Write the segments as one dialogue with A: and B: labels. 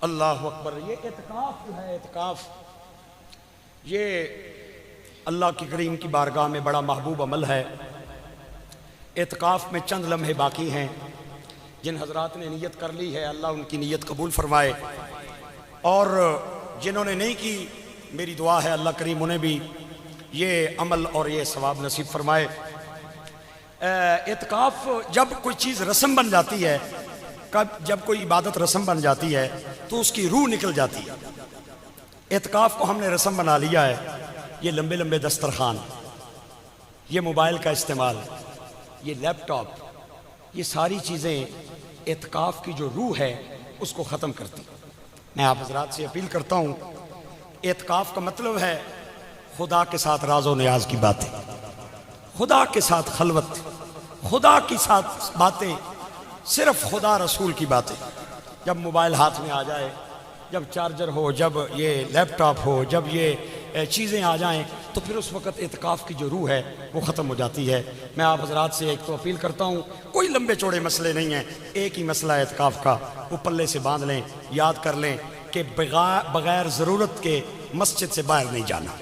A: اللہ اکبر۔ یہ اعتکاف جو ہے، اعتکاف یہ اللہ کی کریم کی بارگاہ میں بڑا محبوب عمل ہے۔ اعتکاف میں چند لمحے باقی ہیں، جن حضرات نے نیت کر لی ہے اللہ ان کی نیت قبول فرمائے، اور جنہوں نے نہیں کی میری دعا ہے اللہ کریم انہیں بھی یہ عمل اور یہ ثواب نصیب فرمائے۔ اعتکاف جب کوئی چیز رسم بن جاتی ہے، جب کوئی عبادت رسم بن جاتی ہے تو اس کی روح نکل جاتی ہے۔ اعتکاف کو ہم نے رسم بنا لیا ہے، یہ لمبے لمبے دسترخوان، یہ موبائل کا استعمال، یہ لیپ ٹاپ، یہ ساری چیزیں اعتکاف کی جو روح ہے اس کو ختم کرتی۔ میں آپ حضرات سے اپیل کرتا ہوں، اعتکاف کا مطلب ہے خدا کے ساتھ راز و نیاز کی باتیں، خدا کے ساتھ خلوت، خدا کے ساتھ باتیں، صرف خدا رسول کی باتیں۔ جب موبائل ہاتھ میں آ جائے، جب چارجر ہو، جب یہ لیپ ٹاپ ہو، جب یہ چیزیں آ جائیں تو پھر اس وقت اعتکاف کی جو روح ہے وہ ختم ہو جاتی ہے۔ میں آپ حضرات سے ایک تو اپیل کرتا ہوں، کوئی لمبے چوڑے مسئلے نہیں ہیں، ایک ہی مسئلہ ہے اعتکاف کا، وہ پلے سے باندھ لیں، یاد کر لیں کہ بغیر ضرورت کے مسجد سے باہر نہیں جانا،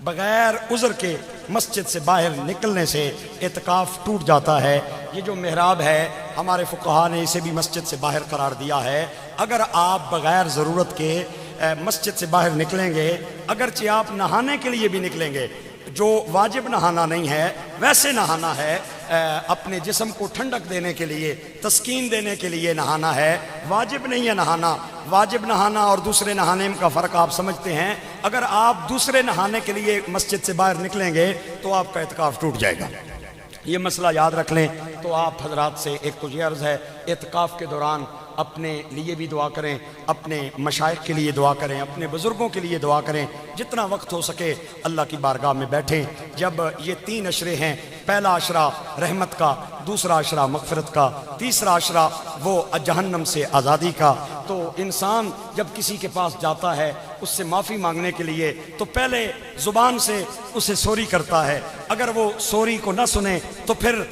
A: بغیر عذر کے مسجد سے باہر نکلنے سے اعتکاف ٹوٹ جاتا ہے۔ یہ جو محراب ہے ہمارے فقہا نے اسے بھی مسجد سے باہر قرار دیا ہے۔ اگر آپ بغیر ضرورت کے مسجد سے باہر نکلیں گے، اگرچہ آپ نہانے کے لیے بھی نکلیں گے، جو واجب نہانا نہیں ہے ویسے نہانا ہے، اپنے جسم کو ٹھنڈک دینے کے لیے، تسکین دینے کے لیے نہانا ہے، واجب نہیں ہے نہانا۔ واجب نہانا اور دوسرے نہانے کا فرق آپ سمجھتے ہیں۔ اگر آپ دوسرے نہانے کے لیے مسجد سے باہر نکلیں گے تو آپ کا اعتکاف ٹوٹ جائے گا، یہ مسئلہ یاد رکھ لیں۔ تو آپ حضرات سے ایک کچھ عرض ہے، اعتکاف کے دوران اپنے لیے بھی دعا کریں، اپنے مشائخ کے لیے دعا کریں، اپنے بزرگوں کے لیے دعا کریں، جتنا وقت ہو سکے اللہ کی بارگاہ میں بیٹھیں۔ جب یہ 3 عشرے ہیں، پہلا عشرہ رحمت کا، دوسرا عشرہ مغفرت کا، تیسرا عشرہ وہ جہنم سے آزادی کا، تو انسان جب کسی کے پاس جاتا ہے اس سے معافی مانگنے کے لیے تو پہلے زبان سے اسے سوری کرتا ہے، اگر وہ سوری کو نہ سنے تو پھر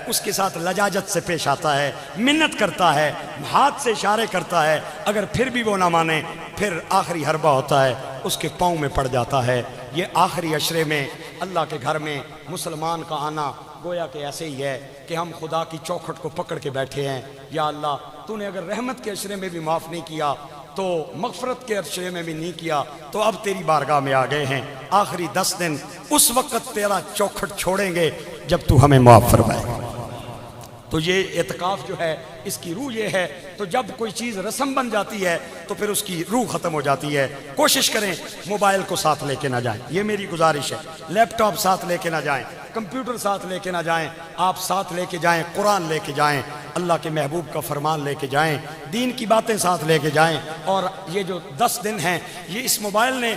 A: اس کے ساتھ لجاجت سے پیش آتا ہے، منت کرتا ہے، ہاتھ سے اشارے کرتا ہے، اگر پھر بھی وہ نہ مانے پھر آخری حربہ ہوتا ہے، اس کے پاؤں میں پڑ جاتا ہے۔ یہ آخری عشرے میں اللہ کے گھر میں مسلمان کا آنا گویا کہ ایسے ہی ہے کہ ہم خدا کی چوکھٹ کو پکڑ کے بیٹھے ہیں، یا اللہ تو نے اگر رحمت کے عشرے میں بھی معاف نہیں کیا تو مغفرت کے عشرے میں بھی نہیں کیا، تو اب تیری بارگاہ میں آ گئے ہیں، آخری 10 دن اس وقت تیرا چوکھٹ چھوڑیں گے جب تو ہمیں معاف فرمائے گا۔ تو یہ اعتکاف جو ہے اس کی روح یہ ہے، تو جب کوئی چیز رسم بن جاتی ہے تو پھر اس کی روح ختم ہو جاتی ہے۔ کوشش کریں موبائل کو ساتھ لے کے نہ جائیں، یہ میری گزارش ہے، لیپ ٹاپ ساتھ لے کے نہ جائیں، کمپیوٹر ساتھ لے کے نہ جائیں، آپ ساتھ لے کے جائیں، قرآن لے کے جائیں، اللہ کے محبوب کا فرمان لے کے جائیں، دین کی باتیں ساتھ لے کے جائیں۔ اور یہ جو 10 دن ہیں یہ اس موبائل نے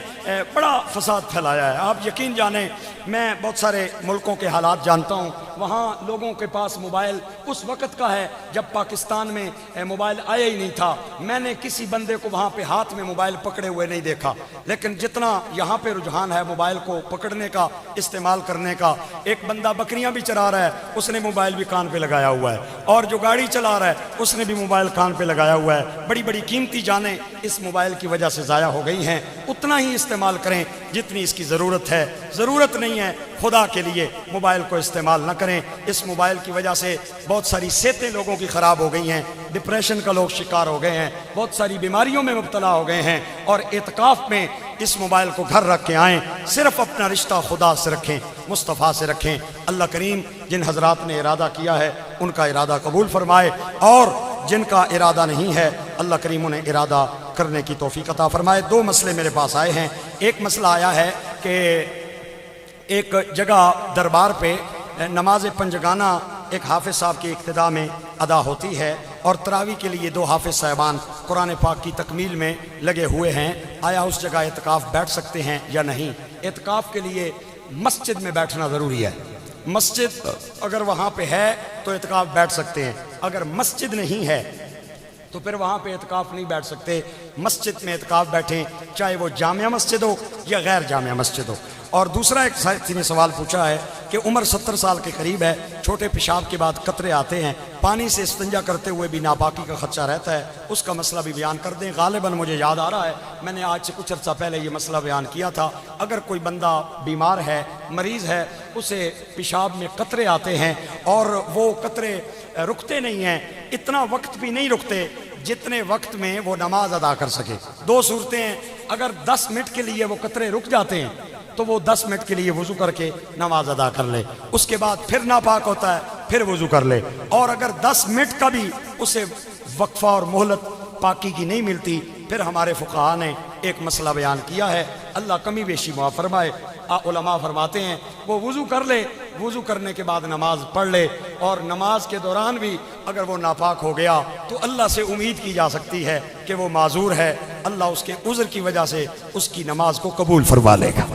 A: بڑا فساد پھیلایا ہے۔ آپ یقین جانیں، میں بہت سارے ملکوں کے حالات جانتا ہوں، وہاں لوگوں کے پاس موبائل اس وقت کا ہے جب پاکستان میں موبائل آیا ہی نہیں تھا۔ میں نے کسی بندے کو وہاں پہ ہاتھ میں موبائل پکڑے ہوئے نہیں دیکھا، لیکن جتنا یہاں پہ رجحان ہے موبائل کو پکڑنے کا، استعمال کرنے کا، ایک بندہ بکریاں بھی چرا رہا ہے اس نے موبائل بھی کان پہ لگایا ہوا ہے، اور جو گاڑی چلا رہا ہے اس نے بھی موبائل کان پہ لگایا ہوا ہے۔ بڑی بڑی قیمتی جانیں اس موبائل کی وجہ سے ضائع ہو گئی ہیں۔ اتنا ہی استعمال کریں جتنی اس کی ضرورت ہے، ضرورت نہیں ہے خدا کے لیے موبائل کو استعمال نہ کریں۔ اس موبائل کی وجہ سے بہت ساری صحتیں لوگوں کی خراب ہو گئی ہیں، ڈپریشن کا لوگ شکار ہو گئے ہیں، بہت ساری بیماریوں میں مبتلا ہو گئے ہیں۔ اور اعتکاف میں اس موبائل کو گھر رکھ کے آئیں، صرف اپنا رشتہ خدا سے رکھیں، مصطفیٰ سے رکھیں۔ اللہ کریم جن حضرات نے ارادہ کیا ہے ان کا ارادہ قبول فرمائے، اور جن کا ارادہ نہیں ہے اللہ کریم انہیں ارادہ کرنے کی توفیق عطا فرمائے۔ 2 مسئلے میرے پاس آئے ہیں۔ ایک مسئلہ آیا ہے کہ ایک جگہ دربار پہ نماز پنجگانہ ایک حافظ صاحب کی اقتداء میں ادا ہوتی ہے، اور تراویح کے لیے 2 حافظ صاحبان قرآن پاک کی تکمیل میں لگے ہوئے ہیں۔ آیا اس جگہ اعتکاف بیٹھ سکتے ہیں یا نہیں؟ اعتکاف کے لیے مسجد میں بیٹھنا ضروری ہے۔ مسجد اگر وہاں پہ ہے تو اعتکاف بیٹھ سکتے ہیں، اگر مسجد نہیں ہے تو پھر وہاں پہ اعتکاف نہیں بیٹھ سکتے۔ مسجد میں اعتکاف بیٹھیں، چاہے وہ جامعہ مسجد ہو یا غیر جامعہ مسجد ہو۔ اور دوسرا ایک ساتھی نے سوال پوچھا ہے کہ عمر 70 سال کے قریب ہے، چھوٹے پیشاب کے بعد قطرے آتے ہیں، پانی سے استنجا کرتے ہوئے بھی ناپاکی کا خدشہ رہتا ہے، اس کا مسئلہ بھی بیان کر دیں۔ غالباً مجھے یاد آ رہا ہے میں نے آج سے کچھ عرصہ پہلے یہ مسئلہ بیان کیا تھا۔ اگر کوئی بندہ بیمار ہے، مریض ہے، اسے پیشاب میں قطرے آتے ہیں اور وہ قطرے رکتے نہیں ہیں، اتنا وقت بھی نہیں رکتے جتنے وقت میں وہ نماز ادا کر سکے۔ دو صورتیں ہیں، اگر 10 منٹ کے لیے وہ قطرے رک جاتے ہیں تو وہ 10 منٹ کے لیے وضو کر کے نماز ادا کر لے، اس کے بعد پھر ناپاک ہوتا ہے پھر وضو کر لے، اور اگر 10 منٹ کا بھی اسے وقفہ اور مہلت پاکی کی نہیں ملتی، پھر ہمارے فقہاء نے ایک مسئلہ بیان کیا ہے، اللہ کمی بیشی معاف فرمائے۔ علماء فرماتے ہیں وہ وضو کر لے، وضو کرنے کے بعد نماز پڑھ لے، اور نماز کے دوران بھی اگر وہ ناپاک ہو گیا تو اللہ سے امید کی جا سکتی ہے کہ وہ معذور ہے، اللہ اس کے عذر کی وجہ سے اس کی نماز کو قبول فرما لے گا۔